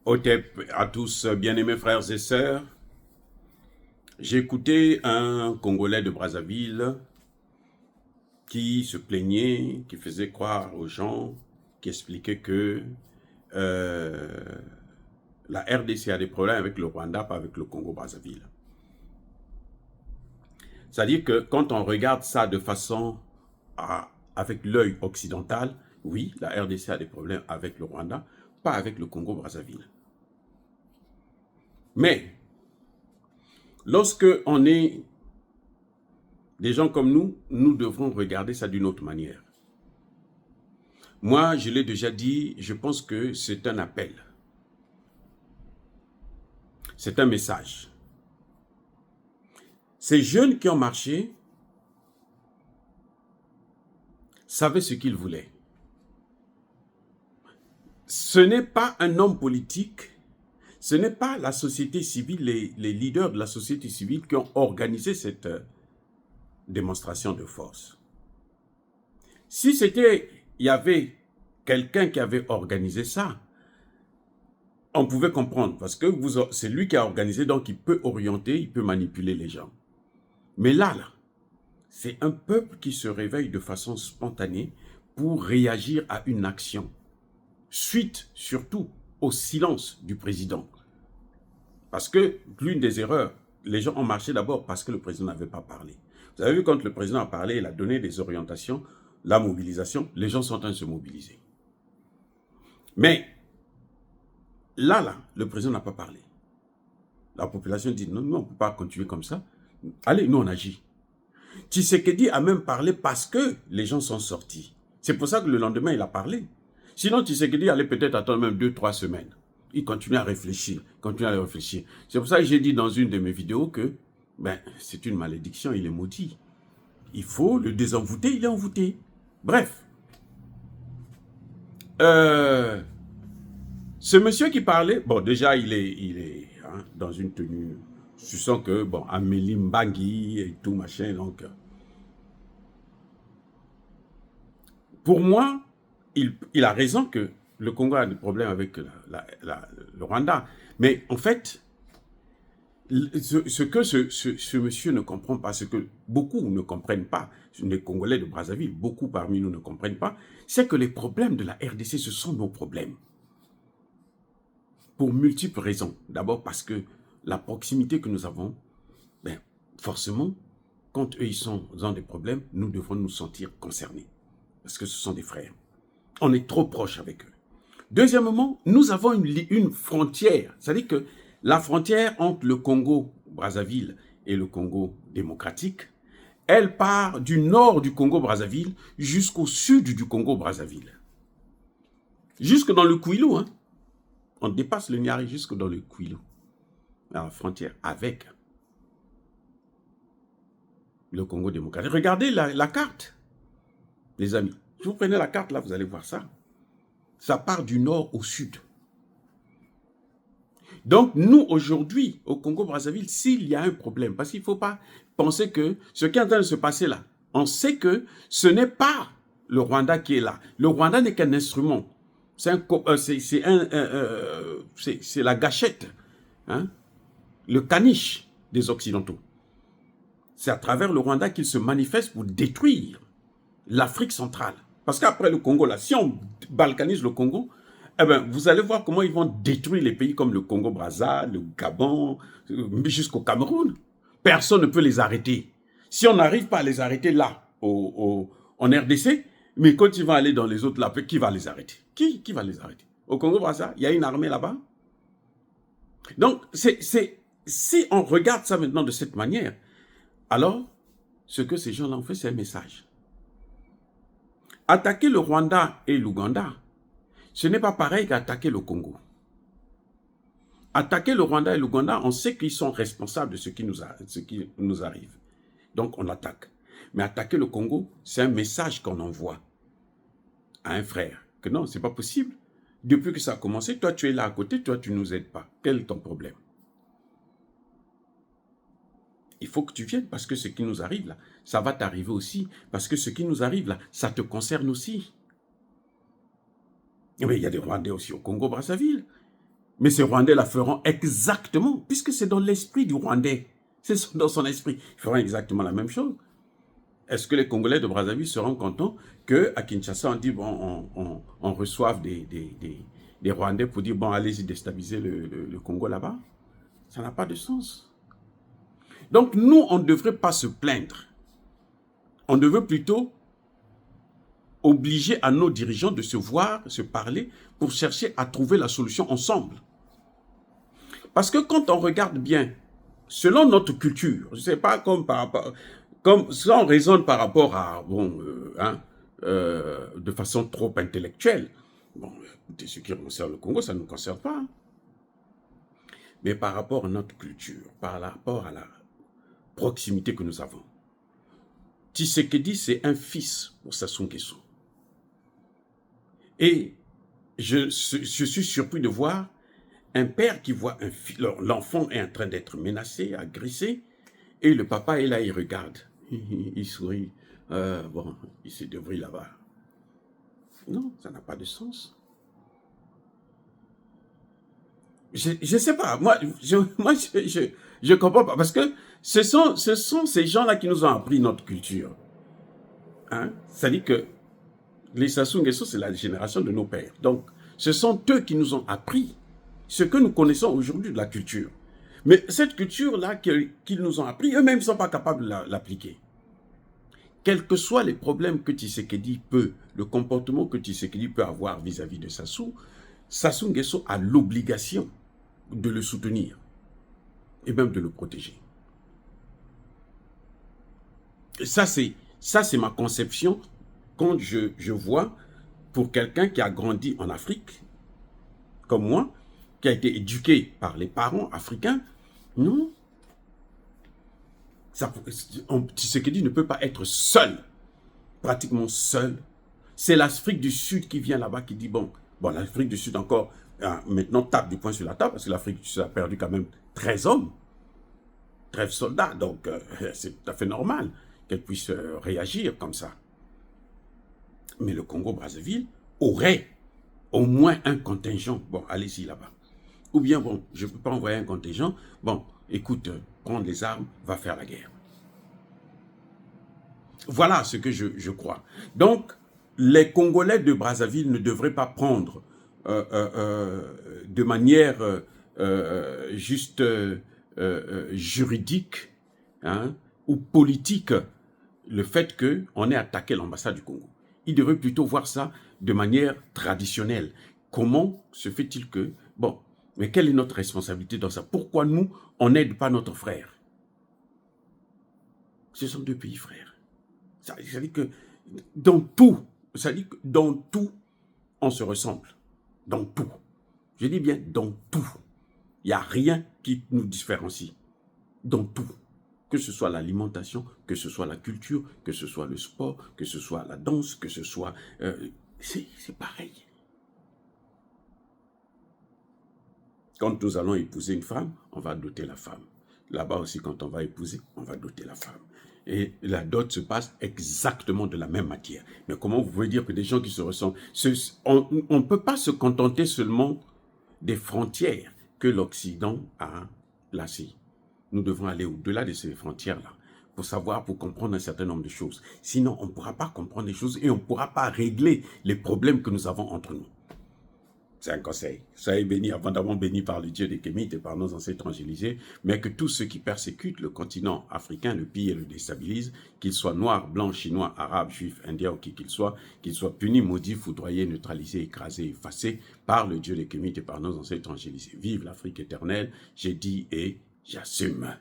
Otep à tous, bien-aimés frères et sœurs. J'ai écouté un Congolais de Brazzaville qui se plaignait, qui faisait croire aux gens, qui expliquait que euh, la RDC a des problèmes avec le Rwanda, pas avec le Congo-Brazzaville. C'est-à-dire que quand on regarde ça de façon avec l'œil occidental, oui, la RDC a des problèmes avec le Rwanda, pas avec le Congo-Brazzaville. Mais lorsque on est des gens comme nous devrons regarder ça d'une autre manière. Moi, je l'ai déjà dit, je pense que c'est un appel. C'est un message. Ces jeunes qui ont marché savaient ce qu'ils voulaient. Ce n'est pas un homme politique, ce n'est pas la société civile, les leaders de la société civile qui ont organisé cette démonstration de force. Si il y avait quelqu'un qui avait organisé ça, on pouvait comprendre, parce que c'est lui qui a organisé, donc il peut orienter, il peut manipuler les gens. Mais là, c'est un peuple qui se réveille de façon spontanée pour réagir à une action, suite surtout au silence du président. Parce que l'une des erreurs, les gens ont marché d'abord parce que le président n'avait pas parlé. Vous avez vu, quand le président a parlé, il a donné des orientations, la mobilisation, les gens sont en train de se mobiliser. Mais là, le président n'a pas parlé. La population dit non, on ne peut pas continuer comme ça. Allez, nous on agit. Tshisekedi a même parlé parce que les gens sont sortis. C'est pour ça que le lendemain il a parlé. Sinon Tshisekedi allait peut-être attendre même 2-3 semaines. Il continue à réfléchir, C'est pour ça que j'ai dit dans une de mes vidéos que c'est une malédiction, il est maudit. Il faut le désenvoûter, il est envoûté. Bref. Ce monsieur qui parlait, bon, déjà, il est dans une tenue. Je sens que, bon, Amélie Mbangui et tout, machin, donc. Pour moi, il a raison que le Congo a des problèmes avec le Rwanda. Mais en fait, ce que ce monsieur ne comprend pas, ce que beaucoup ne comprennent pas, les Congolais de Brazzaville, beaucoup parmi nous ne comprennent pas, c'est que les problèmes de la RDC, ce sont nos problèmes. Pour multiples raisons. D'abord parce que la proximité que nous avons, forcément, quand eux ils ont des problèmes, nous devons nous sentir concernés. Parce que ce sont des frères. On est trop proche avec eux. Deuxièmement, nous avons une frontière. C'est-à-dire que la frontière entre le Congo-Brazzaville et le Congo démocratique, elle part du nord du Congo-Brazzaville jusqu'au sud du Congo-Brazzaville. Jusque dans le Kwilu, hein. On dépasse le Niari jusque dans le Kwilu, à la frontière avec le Congo démocratique. Regardez la carte, les amis. Si vous prenez la carte là, vous allez voir ça. Ça part du nord au sud. Donc nous, aujourd'hui, au Congo-Brazzaville, s'il y a un problème, parce qu'il ne faut pas penser que ce qui est en train de se passer là, on sait que ce n'est pas le Rwanda qui est là. Le Rwanda n'est qu'un instrument. C'est la gâchette, hein, le caniche des Occidentaux. C'est à travers le Rwanda qu'il se manifeste pour détruire l'Afrique centrale. Parce qu'après le Congo, là, si on balkanise le Congo, vous allez voir comment ils vont détruire les pays comme le Congo-Brazza, le Gabon, jusqu'au Cameroun. Personne ne peut les arrêter. Si on n'arrive pas à les arrêter là, en RDC, mais quand ils vont aller dans les autres là, qui va les arrêter? Qui va les arrêter? Au Congo-Brazza, il y a une armée là-bas. Donc, si on regarde ça maintenant de cette manière, alors, ce que ces gens-là ont fait, c'est un message. Attaquer le Rwanda et l'Ouganda, ce n'est pas pareil qu'attaquer le Congo. Attaquer le Rwanda et l'Ouganda, on sait qu'ils sont responsables de ce qui nous arrive. Donc, on attaque. Mais attaquer le Congo, c'est un message qu'on envoie à un frère. Que non, c'est pas possible. Depuis que ça a commencé, toi, tu es là à côté, toi, tu ne nous aides pas. Quel est ton problème? Il faut que tu viennes parce que ce qui nous arrive là, ça va t'arriver aussi. Parce que ce qui nous arrive là, ça te concerne aussi. Mais il y a des Rwandais aussi au Congo-Brazzaville. Mais ces Rwandais la feront exactement, puisque c'est dans l'esprit du Rwandais. C'est dans son esprit. Ils feront exactement la même chose. Est-ce que les Congolais de Brazzaville seront contents qu'à Kinshasa, on dit, bon, on reçoive des Rwandais pour dire, bon, allez-y déstabiliser le Congo là-bas? Ça n'a pas de sens. Donc, nous, on ne devrait pas se plaindre. On devrait plutôt obliger à nos dirigeants de se voir, se parler, pour chercher à trouver la solution ensemble. Parce que quand on regarde bien, selon notre culture, je ne sais pas comme par rapport, comme ça on raisonne par rapport à, bon, de façon trop intellectuelle. Bon, écoutez, ce qui concerne le Congo, ça ne nous concerne pas. Hein. Mais par rapport à notre culture, par rapport à la proximité que nous avons, Tshisekedi, c'est un fils pour Sassou Nguesso. Et je suis surpris de voir un père qui voit l'enfant est en train d'être menacé, agressé, et le papa est là, il regarde, il sourit. Bon, il se débrouille là-bas. Non, ça n'a pas de sens. Je ne sais pas, moi je comprends pas, parce que ce sont ces gens-là qui nous ont appris notre culture. Hein? C'est-à-dire que les Sassou Nguesso, c'est la génération de nos pères. Donc, ce sont eux qui nous ont appris ce que nous connaissons aujourd'hui de la culture. Mais cette culture-là qu'ils nous ont appris, eux-mêmes ne sont pas capables de l'appliquer. Quels que soient les problèmes que Tshisekedi peut, le comportement que Tshisekedi peut avoir vis-à-vis de Sassou Nguesso a l'obligation de le soutenir et même de le protéger. Et ça, c'est ma conception quand je vois pour quelqu'un qui a grandi en Afrique, comme moi, qui a été éduqué par les parents africains, non. Tshisekedi ne peut pas être seul, pratiquement seul. C'est l'Afrique du Sud qui vient là-bas qui dit, bon, l'Afrique du Sud encore, maintenant tape du poing sur la table, parce que l'Afrique du Sud a perdu quand même 13 hommes, 13 soldats, donc c'est tout à fait normal qu'elle puisse réagir comme ça. Mais le Congo-Brazzaville aurait au moins un contingent. Bon, allez-y là-bas. Ou bien, bon, je ne peux pas envoyer un contingent. Bon, écoute, prendre les armes, va faire la guerre. Voilà ce que je crois. Donc, les Congolais de Brazzaville ne devraient pas prendre de manière juste juridique hein, ou politique le fait qu'on ait attaqué l'ambassade du Congo. Ils devraient plutôt voir ça de manière traditionnelle. Comment se fait-il que... Bon, mais quelle est notre responsabilité dans ça? Pourquoi nous, on n'aide pas notre frère? Ce sont deux pays frères. Ça dit que dans tout, on se ressemble. Dans tout. Je dis bien dans tout. Il n'y a rien qui nous différencie. Dans tout. Que ce soit l'alimentation, que ce soit la culture, que ce soit le sport, que ce soit la danse, que ce soit... c'est pareil. Quand nous allons épouser une femme, on va doter la femme. Là-bas aussi, quand on va épouser, on va doter la femme. Et la dot se passe exactement de la même matière. Mais comment vous pouvez dire que des gens qui se ressemblent... On ne peut pas se contenter seulement des frontières que l'Occident a placées. Nous devons aller au-delà de ces frontières-là pour comprendre un certain nombre de choses. Sinon, on ne pourra pas comprendre les choses et on ne pourra pas régler les problèmes que nous avons entre nous. C'est un conseil. Soyez bénis, abondamment bénis par le Dieu des Kémites et par nos ancêtres angélisés, mais que tous ceux qui persécutent le continent africain, le pillent et le déstabilisent, qu'ils soient noirs, blancs, chinois, arabes, juifs, indiens ou qui qu'ils soient punis, maudits, foudroyés, neutralisés, écrasés, effacés par le Dieu des Kémites et par nos ancêtres angélisés. Vive l'Afrique éternelle, j'ai dit et j'assume.